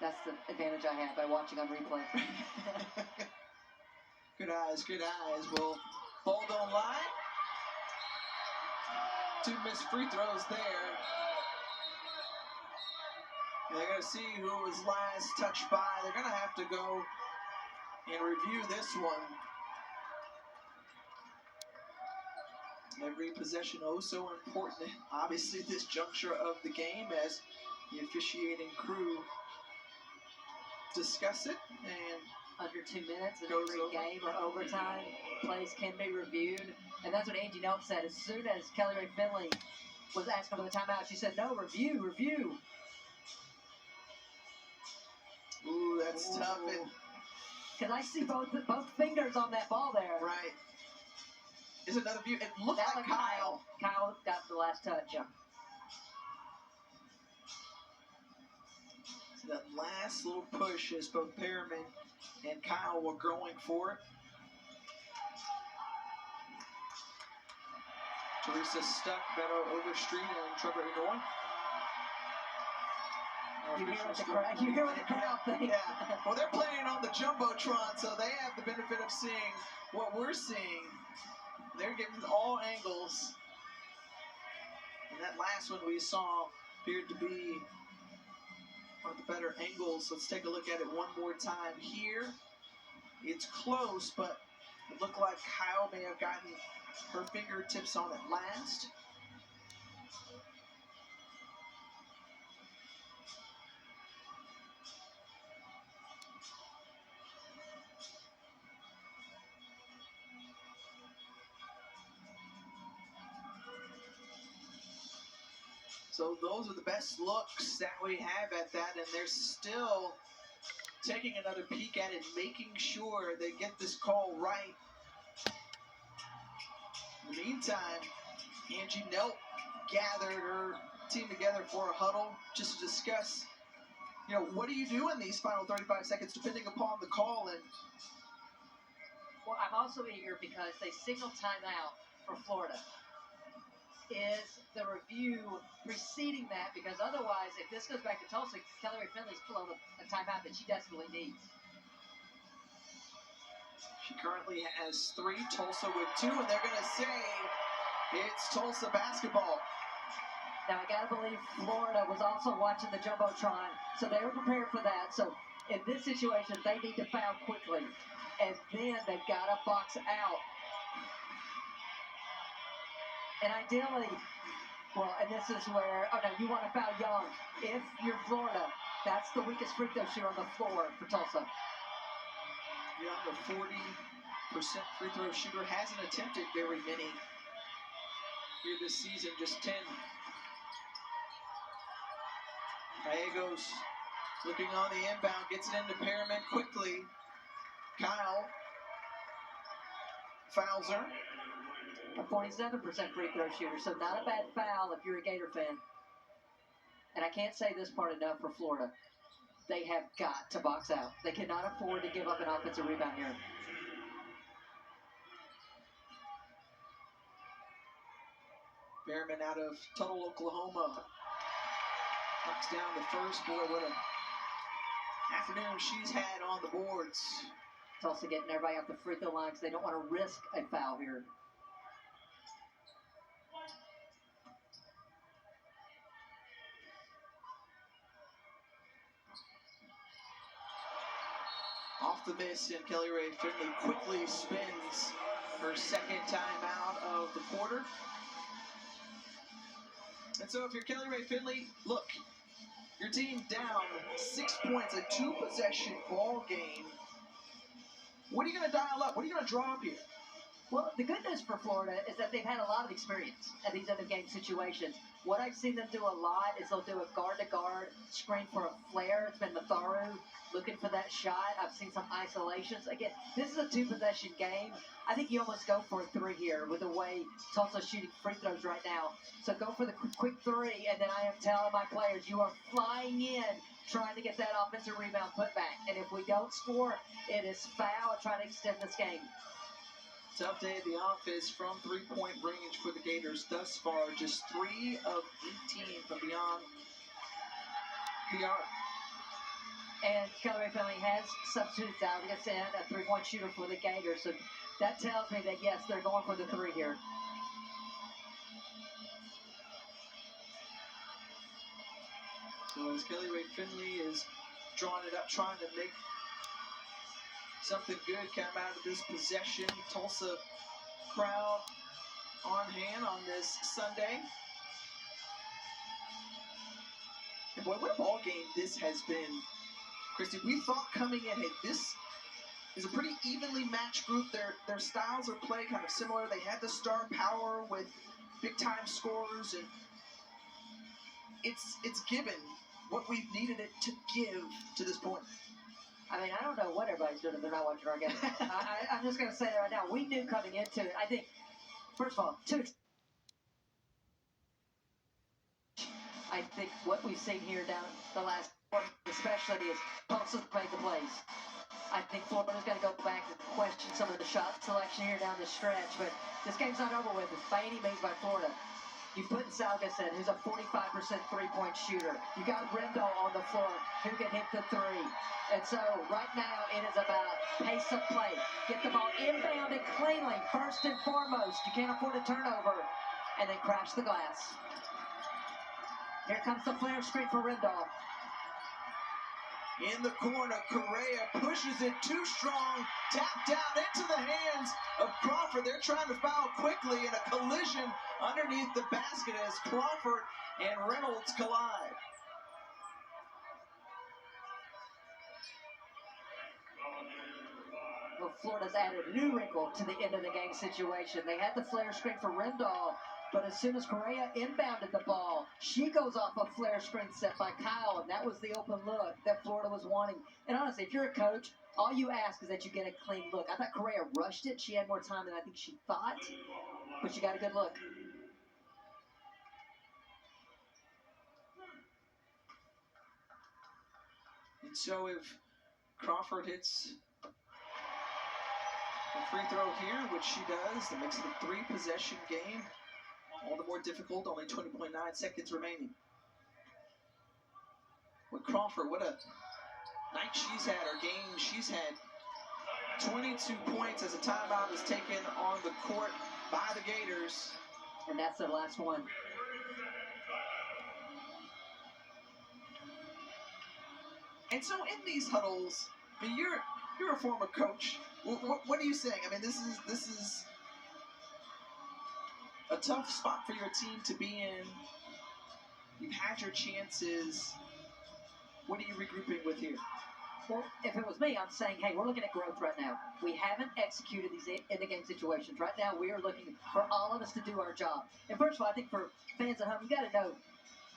That's the advantage I have by watching on replay. Good eyes, good eyes. Well, ball don't lie. 2 missed free throws there. They're going to see who was last touched by. They're going to have to go and review this one. Every possession oh so important. Obviously, this juncture of the game as the officiating crew discuss it. And under 2 minutes in every game or overtime, plays can be reviewed. And that's what Angie Nelson said. As soon as Kelly Ray Finley was asking for the timeout, she said, no, review. Ooh, that's tough. Because I see both fingers on that ball there. Right. Is another view. It looked like Kyle. Kyle got the last touch. Yeah. So that last little push as both Perriman and Kyle were going for it. Teresa stuck, Beto Overstreet, and Trevor Inouye. You hear what the crowd thinks. Yeah. Well, they're playing on the Jumbotron, so they have the benefit of seeing what we're seeing. They're getting all angles. And that last one we saw appeared to be one of the better angles. Let's take a look at it one more time here. It's close, but it looked like Kyle may have gotten her fingertips on it last. So those are the best looks that we have at that, and they're still taking another peek at it, making sure they get this call right. In the meantime, Angie Nelson gathered her team together for a huddle just to discuss, what do you do in these final 35 seconds depending upon the call. And well, I'm also eager because they signaled timeout for Florida. Is the review preceding that? Because otherwise, if this goes back to Tulsa, Kelly Ray Finley's blown a timeout that she desperately needs. She currently has 3, Tulsa with 2, and they're going to say it's Tulsa basketball. Now, I got to believe Florida was also watching the Jumbotron, so they were prepared for that. So in this situation, they need to foul quickly, and then they've got to box out. And ideally, well, and this is where, oh no, you want to foul Young. If you're Florida, that's the weakest free throw shooter on the floor for Tulsa. Young, a 40% free throw shooter, hasn't attempted very many here this season, just 10. Gallegos looking on the inbound, gets it into Perriman quickly. Kyle fouls her. A 47% free throw shooter, so not a bad foul if you're a Gator fan. And I can't say this part enough for Florida. They have got to box out. They cannot afford to give up an offensive rebound here. Perriman out of Tuttle, Oklahoma. Knocks down the first. Boy, what an afternoon she's had on the boards. Tulsa getting everybody off the free throw line because they don't want to risk a foul here. Off the miss, and Kelly Ray Finley quickly spins her second time out of the quarter. And so if you're Kelly Ray Finley, look, your team down 6 points, a 2-possession ball game. What are you going to dial up? What are you going to draw up here? Well, the good news for Florida is that they've had a lot of experience at these end-of-game situations. What I've seen them do a lot is they'll do a guard-to-guard screen for a flare. It's been Matharu looking for that shot. I've seen some isolations. Again, this is a 2-possession game. I think you almost go for a 3 here with the way Tulsa's shooting free throws right now. So go for the quick 3, and then I am telling my players, you are flying in trying to get that offensive rebound put back. And if we don't score, it is foul trying to extend this game. Tough day at the office from 3-point range for the Gators thus far. Just 3 of 18 from beyond the arc. And Kelly Finley has substitutes out against a three-point shooter for the Gators. So that tells me that, yes, they're going for the three here. So as Kelly Ray Finley is drawing it up, trying to make something good come out of this possession. Tulsa crowd on hand on this Sunday. And boy, what a ball game this has been, Christy. We thought coming in, hey, this is a pretty evenly matched group. Their styles of play kind of similar. They had the star power with big-time scores, and it's given what we've needed it to give to this point. I mean, I don't know what everybody's doing if they're not watching our game. I'm just going to say that right now. We knew coming into it. I think, first of all, I think what we've seen here down the last quarter, especially, is Tulsa's made the plays. I think Florida's going to go back and question some of the shot selection here down the stretch, but this game's not over with by any means by Florida. You put in Salgason, who's a 45% three-point shooter. You got Rendell on the floor, who can hit the three. And so right now it is about pace of play. Get the ball inbounded cleanly, first and foremost. You can't afford a turnover. And then crash the glass. Here comes the flare screen for Rendell. In the corner, Correa pushes it too strong, tapped out into the hands of Crawford. They're trying to foul quickly, and a collision underneath the basket as Crawford and Reynolds collide. Well, Florida's added a new wrinkle to the end of the game situation. They had the flare screen for Rendell, but as soon as Correa inbounded the ball, she goes off a flare screen set by Kyle, and that was the open look that Florida was wanting. And honestly, if you're a coach, all you ask is that you get a clean look. I thought Correa rushed it. She had more time than I think she thought, but she got a good look. And so if Crawford hits a free throw here, which she does, that makes it a three-possession game. All the more difficult, only 20.9 seconds remaining. With Crawford, what a night she's had, or game she's had. 22 points as a timeout is taken on the court by the Gators. And that's their last one. And so in these huddles, I mean, you're a former coach. What are you saying? I mean, this is a tough spot for your team to be in. You've had your chances. What are you regrouping with here? Well, if it was me, I'm saying, hey, we're looking at growth right now. We haven't executed these in-the-game situations. Right now, we are looking for all of us to do our job. And first of all, I think for fans at home, you got to know,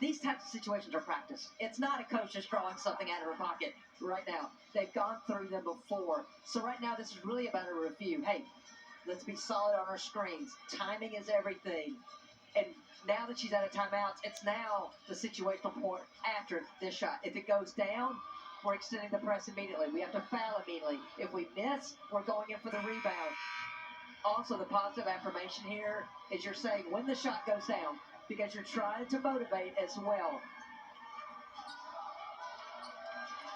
these types of situations are practice. It's not a coach just drawing something out of her pocket right now. They've gone through them before. So right now, this is really about a review. Hey, let's be solid on our screens. Timing is everything. And now that she's out of timeouts, it's now the situational point after this shot. If it goes down, we're extending the press immediately. We have to foul immediately. If we miss, we're going in for the rebound. Also, the positive affirmation here is you're saying when the shot goes down, because you're trying to motivate as well.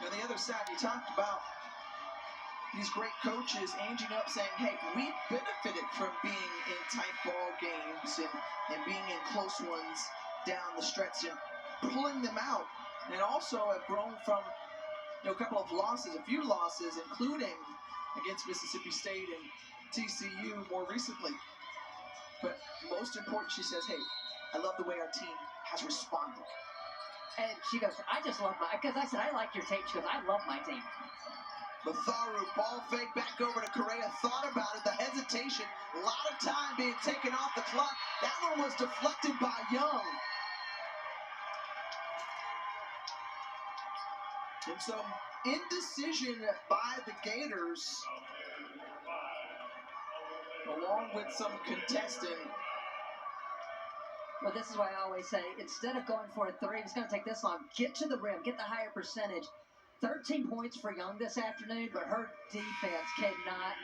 On the other side, you talked about these great coaches anging up saying, hey, we benefited from being in tight ball games and being in close ones down the stretch and pulling them out. And also have grown from a couple of losses, a few losses, including against Mississippi State and TCU more recently. But most important, she says, hey, I love the way our team has responded. And she goes, I just love because I said, I like your tape. She goes, I love my team. Matharu, ball fake back over to Correa, thought about it, the hesitation, a lot of time being taken off the clock. That one was deflected by Young. And some indecision by the Gators, along with some contesting. Well, this is why I always say, instead of going for a three, it's going to take this long. Get to the rim, get the higher percentage. 13 points for Young this afternoon, but her defense cannot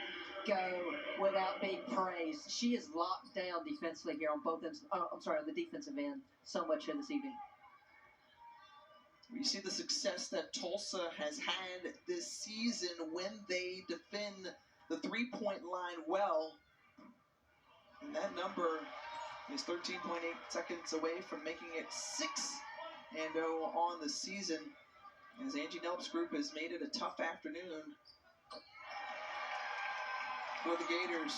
go without being praised. She is locked down defensively here on both ends. On the defensive end so much here this evening. You see the success that Tulsa has had this season when they defend the three-point line well. And that number is 13.8 seconds away from making it 6-0 on the season, as Angie Nelp's group has made it a tough afternoon for the Gators.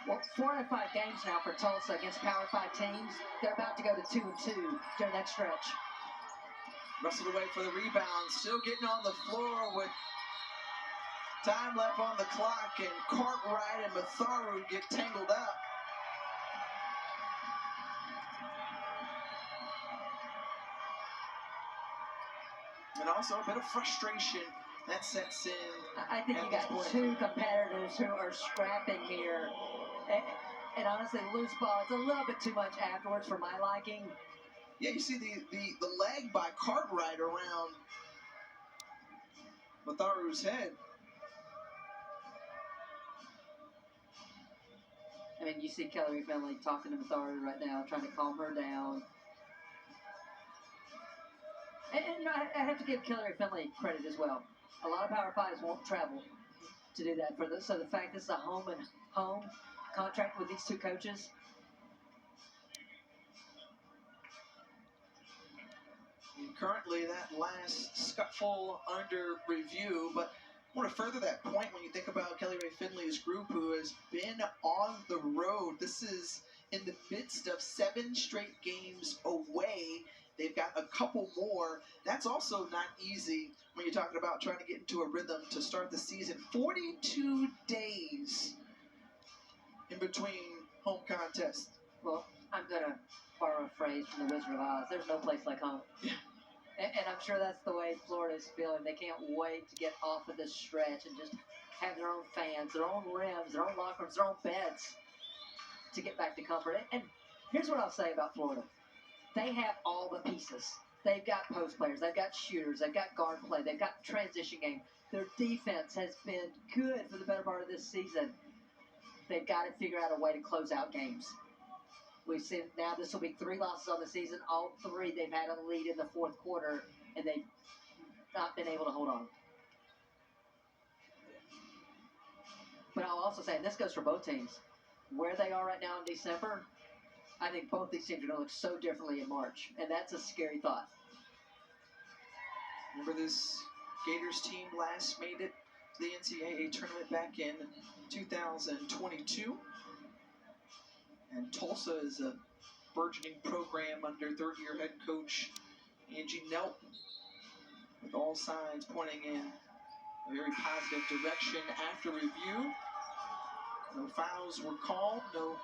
Well, 4 out of 5 games now for Tulsa against Power 5 teams. They're about to go to 2-2 during that stretch. Wrestled away for the rebound, still getting on the floor with time left on the clock, and Cartwright and Matharu get tangled up. And also a bit of frustration that sets in. I think you got two competitors who are scrapping here. And honestly, loose ball, it's a little bit too much afterwards for my liking. Yeah, you see the leg by Cartwright around Matharu's head. I mean, you see Kelly Finley talking to Matharu right now, trying to calm her down. And you know, I have to give Kelly Finley credit as well. A lot of Power 5s won't travel to do that. So the fact this is a home and home contract with these two coaches. Currently, that last scuffle under review, but I want to further that point when you think about Kelly Ray Finley's group, who has been on the road. This is in the midst of 7 straight games away. They've got a couple more. That's also not easy when you're talking about trying to get into a rhythm to start the season. 42 days in between home contests. Well, I'm going to borrow a phrase from the Wizard of Oz. There's no place like home. And I'm sure that's the way Florida's feeling. They can't wait to get off of this stretch and just have their own fans, their own rims, their own locker rooms, their own beds to get back to comfort. And here's what I'll say about Florida. They have all the pieces. They've got post players. They've got shooters. They've got guard play. They've got transition game. Their defense has been good for the better part of this season. They've got to figure out a way to close out games. We've seen now this will be 3 losses on the season. All 3 they've had a lead in the 4th quarter, and they've not been able to hold on. But I'll also say, and this goes for both teams, where they are right now in December, I think both these teams are going to look so differently in March, and that's a scary thought. Remember, this Gators team last made it to the NCAA tournament back in 2022. And Tulsa is a burgeoning program under third-year head coach Angie Nelp, with all signs pointing in a very positive direction after review. No fouls were called, no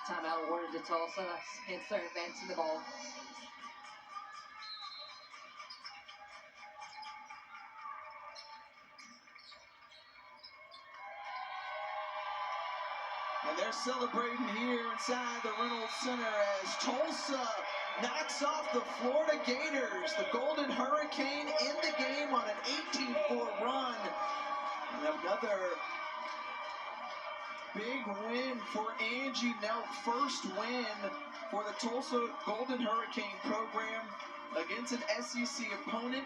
timeout awarded to Tulsa, hence they're advancing the ball. And they're celebrating here inside the Reynolds Center as Tulsa knocks off the Florida Gators. The Golden Hurricane in the game on an 18-4 run. And another big win for Angie Nelp. First win for the Tulsa Golden Hurricane program against an SEC opponent.